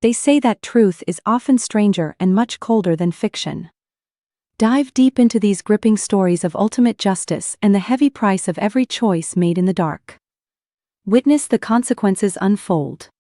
They say that truth is often stranger and much colder than fiction. Dive deep into these gripping stories of ultimate justice and the heavy price of every choice made in the dark. Witness the consequences unfold.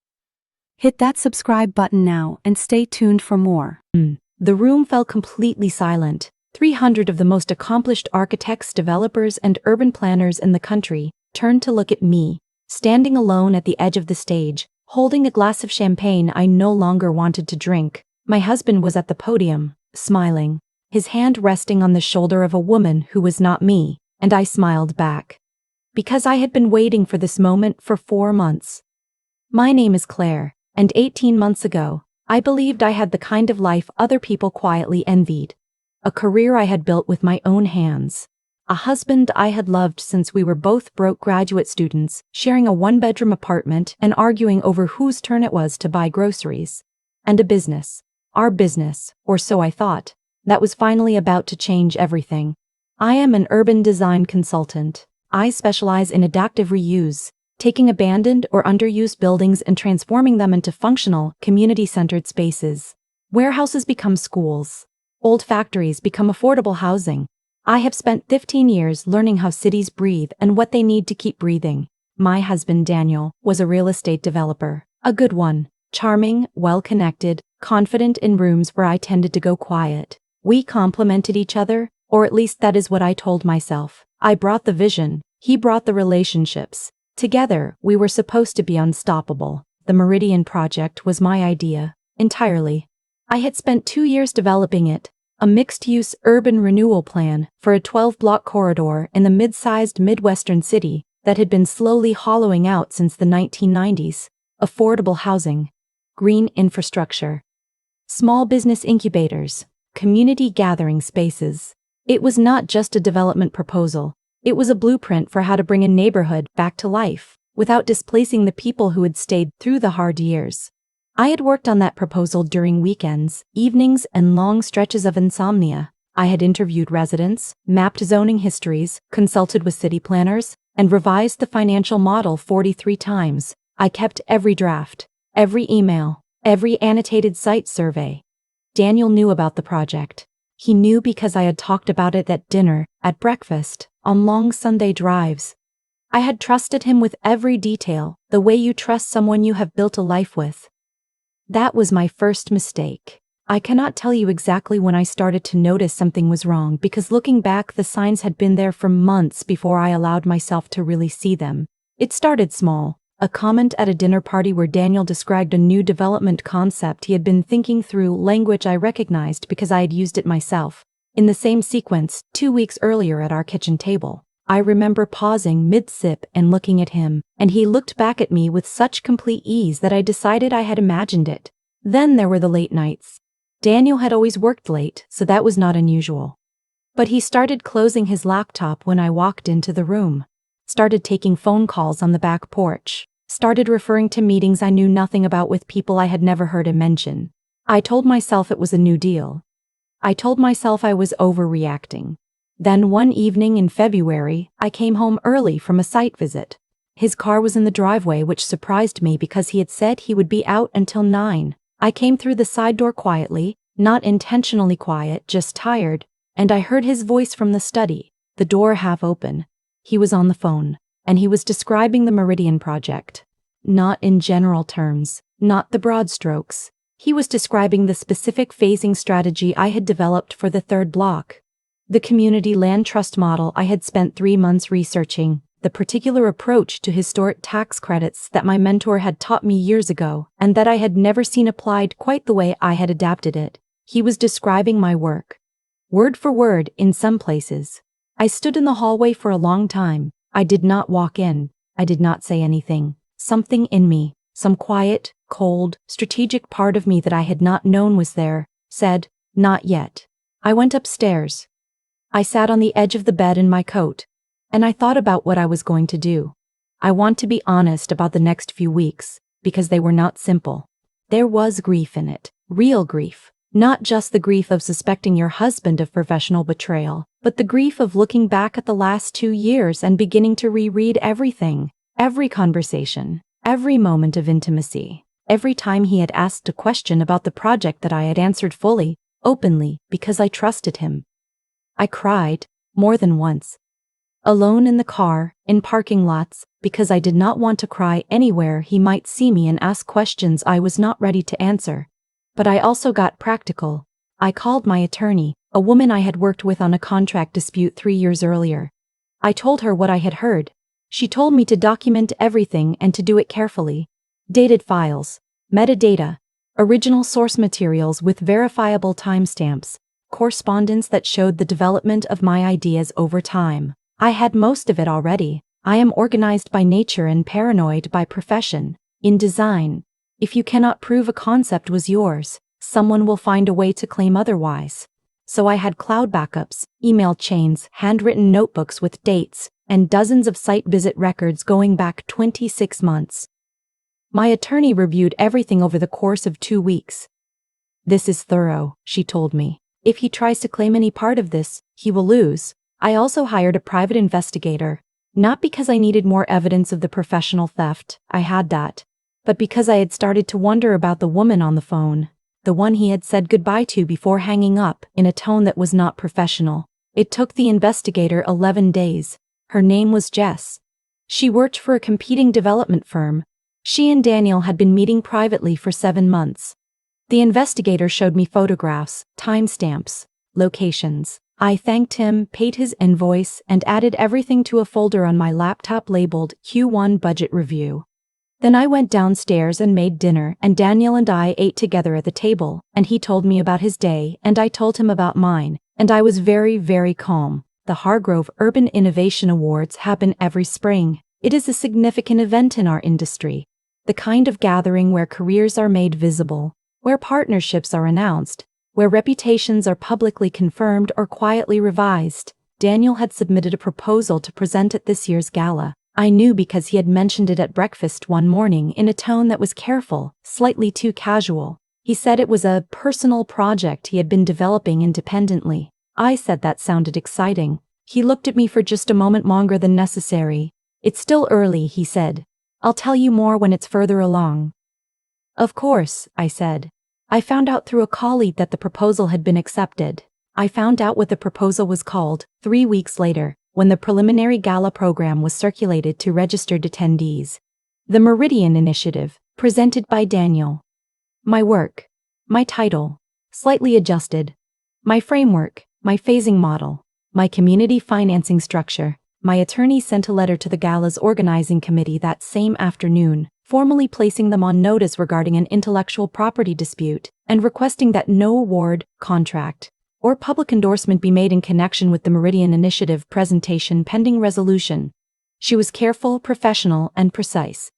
Hit that subscribe button now and stay tuned for more. The room fell completely silent. 300 of the most accomplished architects, developers, and urban planners in the country turned to look at me, standing alone at the edge of the stage, holding a glass of champagne I no longer wanted to drink. My husband was at the podium, smiling, his hand resting on the shoulder of a woman who was not me, and I smiled back. Because I had been waiting for this moment for 4 months. My name is Claire, and 18 months ago, I believed I had the kind of life other people quietly envied. A career I had built with my own hands. A husband I had loved since we were both broke graduate students, sharing a 1-bedroom apartment and arguing over whose turn it was to buy groceries. And a business. Our business, or so I thought, that was finally about to change everything. I am an urban design consultant. I specialize in adaptive reuse, taking abandoned or underused buildings and transforming them into functional, community-centered spaces. Warehouses become schools. Old factories become affordable housing. I have spent 15 years learning how cities breathe and what they need to keep breathing. My husband Daniel was a real estate developer, a good one, charming, well-connected, confident in rooms where I tended to go quiet. We complemented each other, or at least that is what I told myself. I brought the vision, he brought the relationships. Together, we were supposed to be unstoppable. The Meridian project was my idea, entirely. I had spent 2 years developing it, a mixed-use urban renewal plan for a 12-block corridor in the mid-sized Midwestern city that had been slowly hollowing out since the 1990s. Affordable housing, green infrastructure, small business incubators, community gathering spaces. It was not just a development proposal, it was a blueprint for how to bring a neighborhood back to life, without displacing the people who had stayed through the hard years. I had worked on that proposal during weekends, evenings, and long stretches of insomnia. I had interviewed residents, mapped zoning histories, consulted with city planners, and revised the financial model 43 times. I kept every draft, every email, every annotated site survey. Daniel knew about the project. He knew because I had talked about it at dinner, at breakfast, on long Sunday drives. I had trusted him with every detail, the way you trust someone you have built a life with. That was my first mistake. I cannot tell you exactly when I started to notice something was wrong because looking back the signs had been there for months before I allowed myself to really see them. It started small, a comment at a dinner party where Daniel described a new development concept he had been thinking through, language I recognized because I had used it myself. In the same sequence, 2 weeks earlier at our kitchen table, I remember pausing mid-sip and looking at him, and he looked back at me with such complete ease that I decided I had imagined it. Then there were the late nights. Daniel had always worked late, so that was not unusual. But he started closing his laptop when I walked into the room, started taking phone calls on the back porch, started referring to meetings I knew nothing about with people I had never heard him mention. I told myself it was a new deal. I told myself I was overreacting. Then one evening in February, I came home early from a site visit. His car was in the driveway, which surprised me because he had said he would be out until 9. I came through the side door quietly, not intentionally quiet, just tired, and I heard his voice from the study, the door half open. He was on the phone, and he was describing the Meridian project. Not in general terms, not the broad strokes. He was describing the specific phasing strategy I had developed for the 3rd block. The community land trust model I had spent 3 months researching, the particular approach to historic tax credits that my mentor had taught me years ago and that I had never seen applied quite the way I had adapted it. He was describing my work. Word for word in some places. I stood in the hallway for a long time. I did not walk in. I did not say anything. Something in me, some quiet, cold, strategic part of me that I had not known was there, said, "Not yet." I went upstairs. I sat on the edge of the bed in my coat, and I thought about what I was going to do. I want to be honest about the next few weeks, because they were not simple. There was grief in it, real grief, not just the grief of suspecting your husband of professional betrayal, but the grief of looking back at the last 2 years and beginning to reread everything, every conversation, every moment of intimacy, every time he had asked a question about the project that I had answered fully, openly, because I trusted him. I cried, more than once. Alone in the car, in parking lots, because I did not want to cry anywhere he might see me and ask questions I was not ready to answer. But I also got practical. I called my attorney, a woman I had worked with on a contract dispute 3 years earlier. I told her what I had heard. She told me to document everything and to do it carefully. Dated files, metadata, original source materials with verifiable timestamps, correspondence that showed the development of my ideas over time. I had most of it already. I am organized by nature and paranoid by profession. In design, if you cannot prove a concept was yours, someone will find a way to claim otherwise. So I had cloud backups, email chains, handwritten notebooks with dates, and dozens of site visit records going back 26 months. My attorney reviewed everything over the course of 2 weeks. "This is thorough," she told me. "If he tries to claim any part of this, he will lose." I also hired a private investigator, not because I needed more evidence of the professional theft, I had that, but because I had started to wonder about the woman on the phone, the one he had said goodbye to before hanging up, in a tone that was not professional. It took the investigator 11 days. Her name was Jess. She worked for a competing development firm. She and Daniel had been meeting privately for 7 months. The investigator showed me photographs, timestamps, locations. I thanked him, paid his invoice, and added everything to a folder on my laptop labeled Q1 Budget Review. Then I went downstairs and made dinner, and Daniel and I ate together at the table, and he told me about his day, and I told him about mine, and I was very, very calm. The Hargrove Urban Innovation Awards happen every spring. It is a significant event in our industry. The kind of gathering where careers are made visible, where partnerships are announced, where reputations are publicly confirmed or quietly revised. Daniel had submitted a proposal to present at this year's gala. I knew because he had mentioned it at breakfast one morning in a tone that was careful, slightly too casual. He said it was a personal project he had been developing independently. I said that sounded exciting. He looked at me for just a moment longer than necessary. "It's still early," he said. "I'll tell you more when it's further along." "Of course," I said. I found out through a colleague that the proposal had been accepted. I found out what the proposal was called 3 weeks later, when the preliminary gala program was circulated to registered attendees. The Meridian Initiative, presented by Daniel. My work. My title. Slightly adjusted. My framework. My phasing model. My community financing structure. My attorney sent a letter to the gala's organizing committee that same afternoon, formally placing them on notice regarding an intellectual property dispute, and requesting that no award, contract, or public endorsement be made in connection with the Meridian Initiative presentation pending resolution. She was careful, professional, and precise.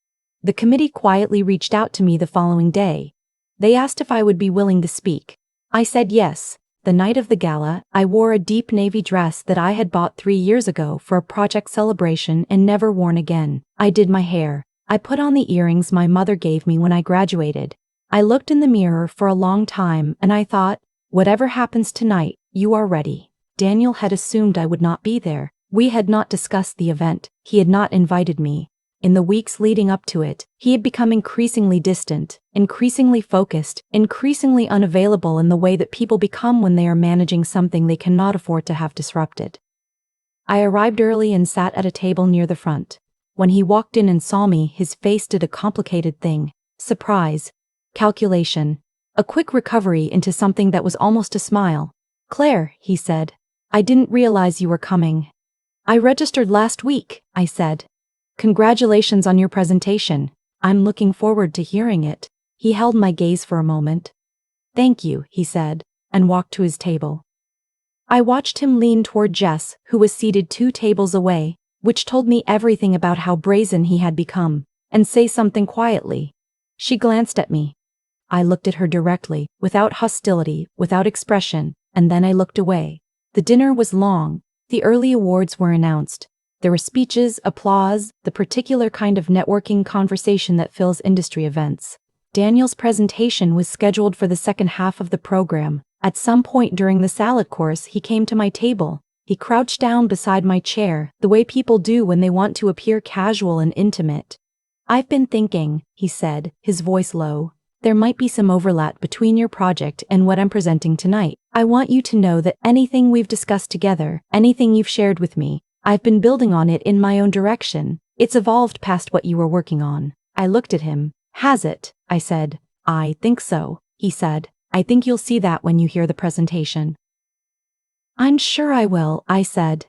The committee quietly reached out to me the following day. They asked if I would be willing to speak. I said yes. The night of the gala, I wore a deep navy dress that I had bought 3 years ago for a project celebration and never worn again. I did my hair. I put on the earrings my mother gave me when I graduated. I looked in the mirror for a long time and I thought, whatever happens tonight, you are ready. Daniel had assumed I would not be there. We had not discussed the event. He had not invited me. In the weeks leading up to it, he had become increasingly distant, increasingly focused, increasingly unavailable in the way that people become when they are managing something they cannot afford to have disrupted. I arrived early and sat at a table near the front. When he walked in and saw me, his face did a complicated thing. Surprise. Calculation. A quick recovery into something that was almost a smile. "Claire," he said, "I didn't realize you were coming." "I registered last week," I said. "Congratulations on your presentation. I'm looking forward to hearing it." He held my gaze for a moment. "Thank you," he said, and walked to his table. I watched him lean toward Jess, who was seated 2 tables away, which told me everything about how brazen he had become, and say something quietly. She glanced at me. I looked at her directly, without hostility, without expression, and then I looked away. The dinner was long. The early awards were announced. There were speeches, applause, the particular kind of networking conversation that fills industry events. Daniel's presentation was scheduled for the second half of the program. At some point during the salad course, he came to my table. He crouched down beside my chair, the way people do when they want to appear casual and intimate. "I've been thinking," he said, his voice low. "There might be some overlap between your project and what I'm presenting tonight. I want you to know that anything we've discussed together, anything you've shared with me, I've been building on it in my own direction. It's evolved past what you were working on." I looked at him. "Has it?" I said. "I think so," he said. "I think you'll see that when you hear the presentation." "I'm sure I will," I said.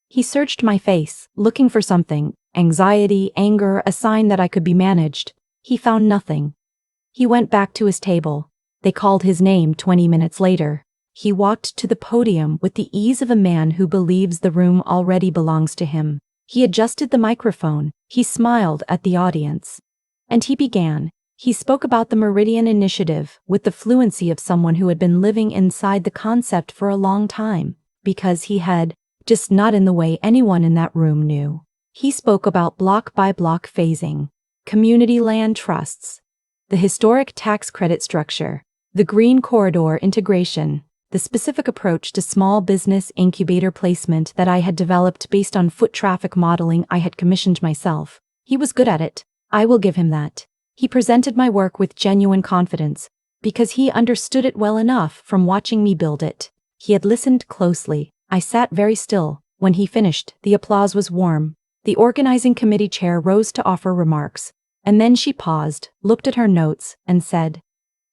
He searched my face, looking for something, anxiety, anger, a sign that I could be managed. He found nothing. He went back to his table. They called his name 20 minutes later. He walked to the podium with the ease of a man who believes the room already belongs to him. He adjusted the microphone. He smiled at the audience. And he began. He spoke about the Meridian Initiative with the fluency of someone who had been living inside the concept for a long time, because he had, just not in the way anyone in that room knew. He spoke about block-by-block phasing, community land trusts, the historic tax credit structure, the green corridor integration, the specific approach to small business incubator placement that I had developed based on foot traffic modeling I had commissioned myself. He was good at it. I will give him that. He presented my work with genuine confidence, because he understood it well enough from watching me build it. He had listened closely. I sat very still. When he finished, the applause was warm. The organizing committee chair rose to offer remarks, and then she paused, looked at her notes, and said,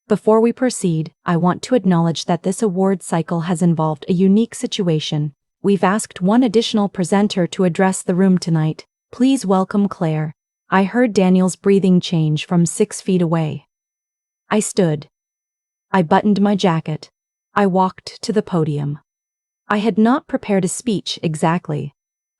"Before we proceed, I want to acknowledge that this award cycle has involved a unique situation. We've asked one additional presenter to address the room tonight. Please welcome Claire." I heard Daniel's breathing change from 6 feet away. I stood. I buttoned my jacket. I walked to the podium. I had not prepared a speech exactly.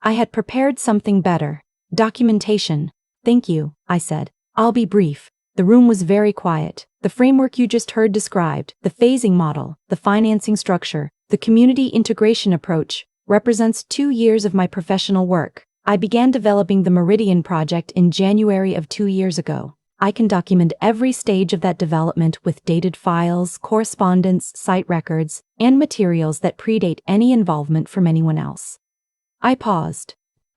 I had prepared something better. Documentation. "Thank you," I said. "I'll be brief." The room was very quiet. The framework you just heard described, the phasing model, the financing structure, the community integration approach, represents 2 years of my professional work. I began developing the Meridian project in January of 2 years ago. I can document every stage of that development with dated files, correspondence, site records, and materials that predate any involvement from anyone else. I paused.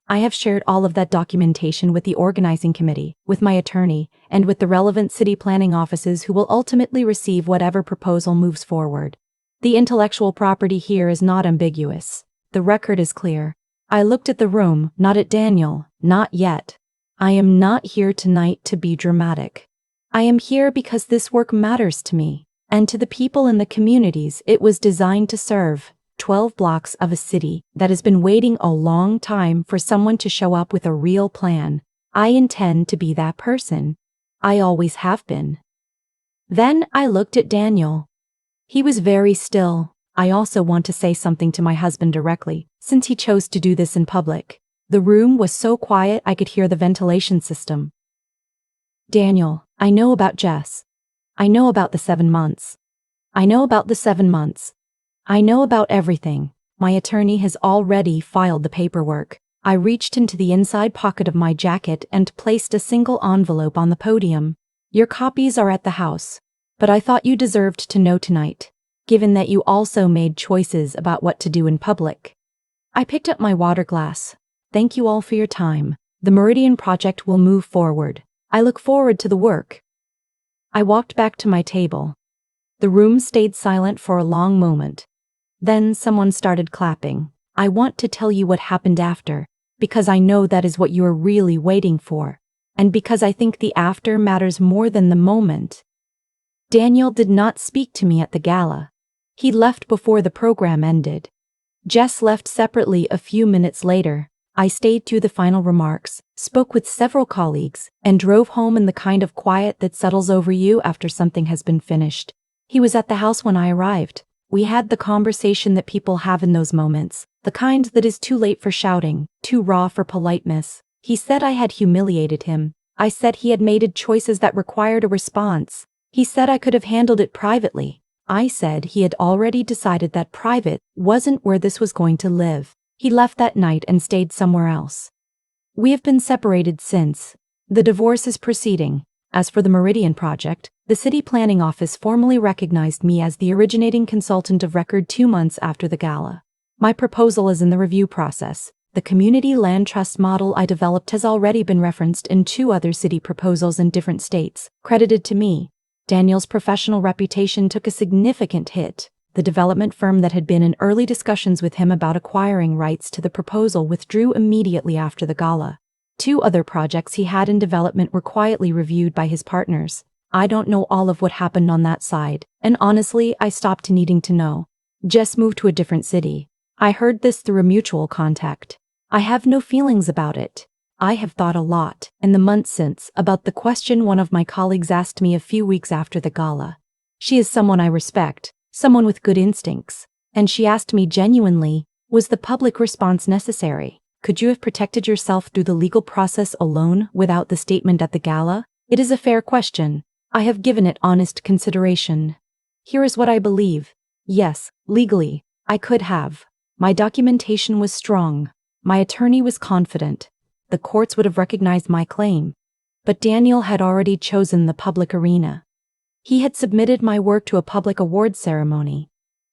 I have shared all of that documentation with the organizing committee, with my attorney, and with the relevant city planning offices who will ultimately receive whatever proposal moves forward. The intellectual property here is not ambiguous. The record is clear. I looked at the room, not at Daniel, not yet. I am not here tonight to be dramatic. I am here because this work matters to me, and to the people in the communities it was designed to serve. 12 blocks of a city that has been waiting a long time for someone to show up with a real plan. I intend to be that person. I always have been. Then I looked at Daniel. He was very still. I also want to say something to my husband directly, since he chose to do this in public. The room was so quiet I could hear the ventilation system. "Daniel, I know about Jess. I know about the 7 months. I know about the 7 months. I know about everything. My attorney has already filed the paperwork." I reached into the inside pocket of my jacket and placed a single envelope on the podium. "Your copies are at the house, but I thought you deserved to know tonight, given that you also made choices about what to do in public." I picked up my water glass. "Thank you all for your time. The Meridian project will move forward. I look forward to the work." I walked back to my table. The room stayed silent for a long moment. Then someone started clapping. I want to tell you what happened after, because I know that is what you are really waiting for, and because I think the after matters more than the moment. Daniel did not speak to me at the gala. He left before the program ended. Jess left separately a few minutes later. I stayed through the final remarks, spoke with several colleagues, and drove home in the kind of quiet that settles over you after something has been finished. He was at the house when I arrived. We had the conversation that people have in those moments, the kind that is too late for shouting, too raw for politeness. He said I had humiliated him. I said he had made choices that required a response. He said I could have handled it privately. I said he had already decided that private wasn't where this was going to live. He left that night and stayed somewhere else. We have been separated since. The divorce is proceeding. As for the Meridian project, the city planning office formally recognized me as the originating consultant of record 2 months after the gala. My proposal is in the review process. The community land trust model I developed has already been referenced in 2 other city proposals in different states, credited to me. Daniel's professional reputation took a significant hit. The development firm that had been in early discussions with him about acquiring rights to the proposal withdrew immediately after the gala. 2 other projects he had in development were quietly reviewed by his partners. I don't know all of what happened on that side, and honestly, I stopped needing to know. Jess moved to a different city. I heard this through a mutual contact. I have no feelings about it. I have thought a lot, in the months since, about the question one of my colleagues asked me a few weeks after the gala. She is someone I respect, someone with good instincts, and she asked me genuinely, was the public response necessary? Could you have protected yourself through the legal process alone without the statement at the gala? It is a fair question. I have given it honest consideration. Here is what I believe. Yes, legally, I could have. My documentation was strong. My attorney was confident. The courts would have recognized my claim. But Daniel had already chosen the public arena. He had submitted my work to a public awards ceremony.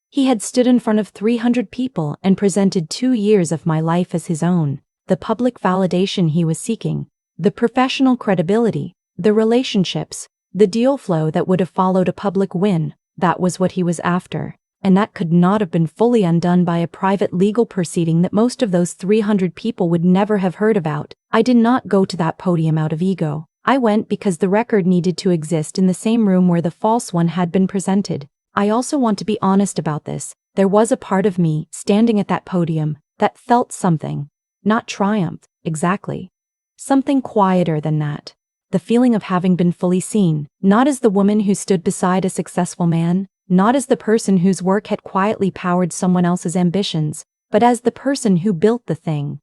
He had stood in front of 300 people and presented 2 years of my life as his own. The public validation he was seeking, the professional credibility, the relationships, the deal flow that would have followed a public win, that was what he was after. And that could not have been fully undone by a private legal proceeding that most of those 300 people would never have heard about. I did not go to that podium out of ego. I went because the record needed to exist in the same room where the false one had been presented. I also want to be honest about this. There was a part of me, standing at that podium, that felt something. Not triumph, exactly. Something quieter than that. The feeling of having been fully seen, not as the woman who stood beside a successful man, not as the person whose work had quietly powered someone else's ambitions, but as the person who built the thing.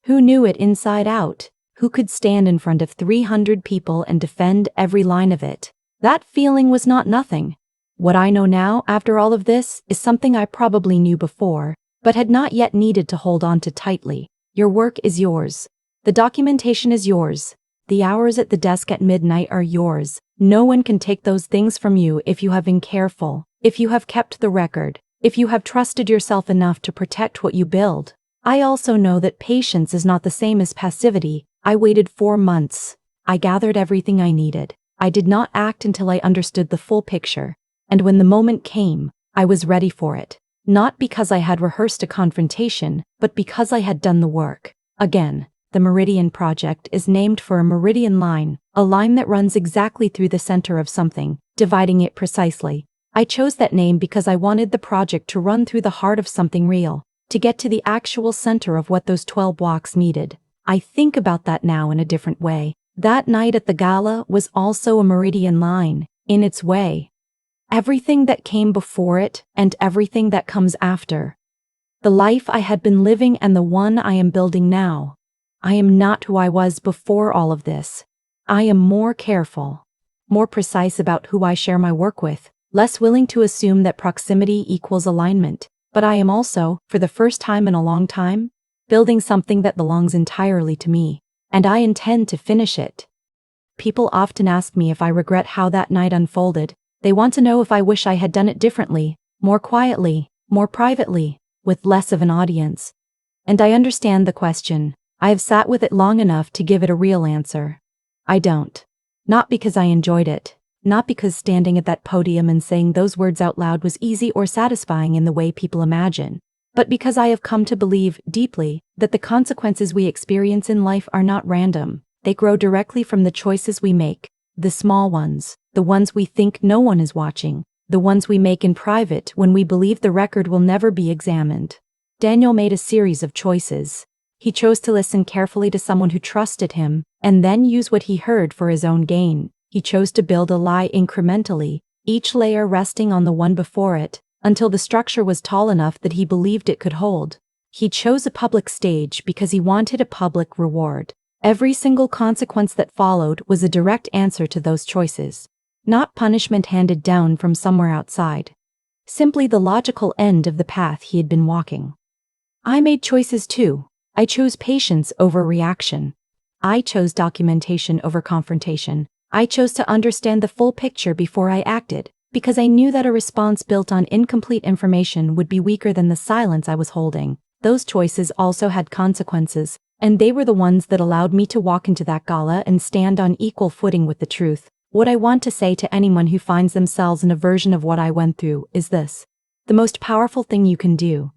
Who knew it inside out, who could stand in front of 300 people and defend every line of it. That feeling was not nothing. What I know now, after all of this, is something I probably knew before, but had not yet needed to hold on to tightly. Your work is yours. The documentation is yours. The hours at the desk at midnight are yours. No one can take those things from you if you have been careful, if you have kept the record, if you have trusted yourself enough to protect what you build. I also know that patience is not the same as passivity. I waited 4 months. I gathered everything I needed. I did not act until I understood the full picture. And when the moment came, I was ready for it. Not because I had rehearsed a confrontation, but because I had done the work. Again, the Meridian Project is named for a meridian line, a line that runs exactly through the center of something, dividing it precisely. I chose that name because I wanted the project to run through the heart of something real, to get to the actual center of what those 12 blocks needed. I think about that now in a different way. That night at the gala was also a meridian line, in its way. Everything that came before it and everything that comes after. The life I had been living and the one I am building now. I am not who I was before all of this. I am more careful, more precise about who I share my work with, less willing to assume that proximity equals alignment. But I am also, for the first time in a long time, building something that belongs entirely to me, and I intend to finish it. People often ask me if I regret how that night unfolded. They want to know if I wish I had done it differently, more quietly, more privately, with less of an audience. And I understand the question. I have sat with it long enough to give it a real answer. I don't. Not because I enjoyed it, not because standing at that podium and saying those words out loud was easy or satisfying in the way people imagine, but because I have come to believe deeply that the consequences we experience in life are not random. They grow directly from the choices we make, the small ones, the ones we think no one is watching, the ones we make in private when we believe the record will never be examined. Daniel made a series of choices. He chose to listen carefully to someone who trusted him, and then use what he heard for his own gain. He chose to build a lie incrementally, each layer resting on the one before it, until the structure was tall enough that he believed it could hold. He chose a public stage because he wanted a public reward. Every single consequence that followed was a direct answer to those choices, not punishment handed down from somewhere outside. Simply the logical end of the path he had been walking. I made choices too. I chose patience over reaction. I chose documentation over confrontation. I chose to understand the full picture before I acted, because I knew that a response built on incomplete information would be weaker than the silence I was holding. those choices also had consequences, and they were the ones that allowed me to walk into that gala and stand on equal footing with the truth. What I want to say to anyone who finds themselves in a version of what I went through is this: the most powerful thing you can do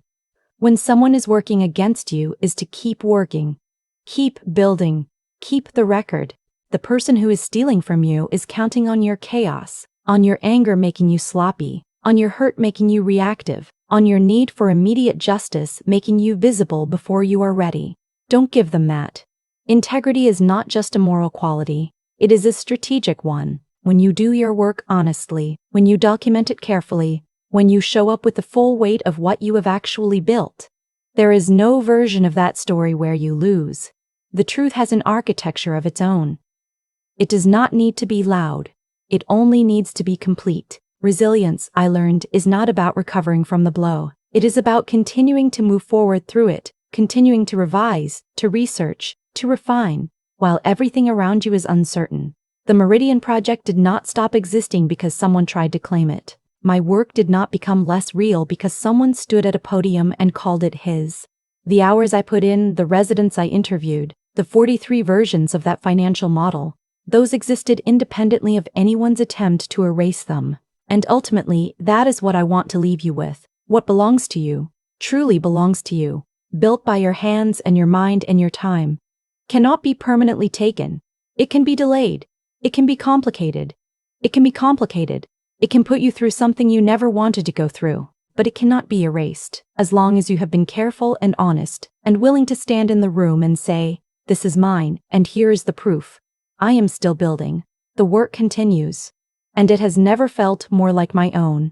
when someone is working against you is to keep working, keep building, keep the record. The person who is stealing from you is counting on your chaos, on your anger making you sloppy, on your hurt making you reactive, on your need for immediate justice making you visible before you are ready. Don't give them that. Integrity is not just a moral quality, it is a strategic one. When you do your work honestly, when you document it carefully, when you show up with the full weight of what you have actually built, there is no version of that story where you lose. The truth has an architecture of its own. It does not need to be loud. It only needs to be complete. Resilience, I learned, is not about recovering from the blow. It is about continuing to move forward through it, continuing to revise, to research, to refine, while everything around you is uncertain. The Meridian Project did not stop existing because someone tried to claim it. My work did not become less real because someone stood at a podium and called it his. The hours I put in, the residents I interviewed, the 43 versions of that financial model, those existed independently of anyone's attempt to erase them. And ultimately, that is what I want to leave you with. What belongs to you, truly belongs to you, built by your hands and your mind and your time, cannot be permanently taken. It can be delayed. It can be complicated. It can be complicated. It can put you through something you never wanted to go through, but it cannot be erased, as long as you have been careful and honest, and willing to stand in the room and say, "This is mine, and here is the proof. I am still building." The work continues, and it has never felt more like my own.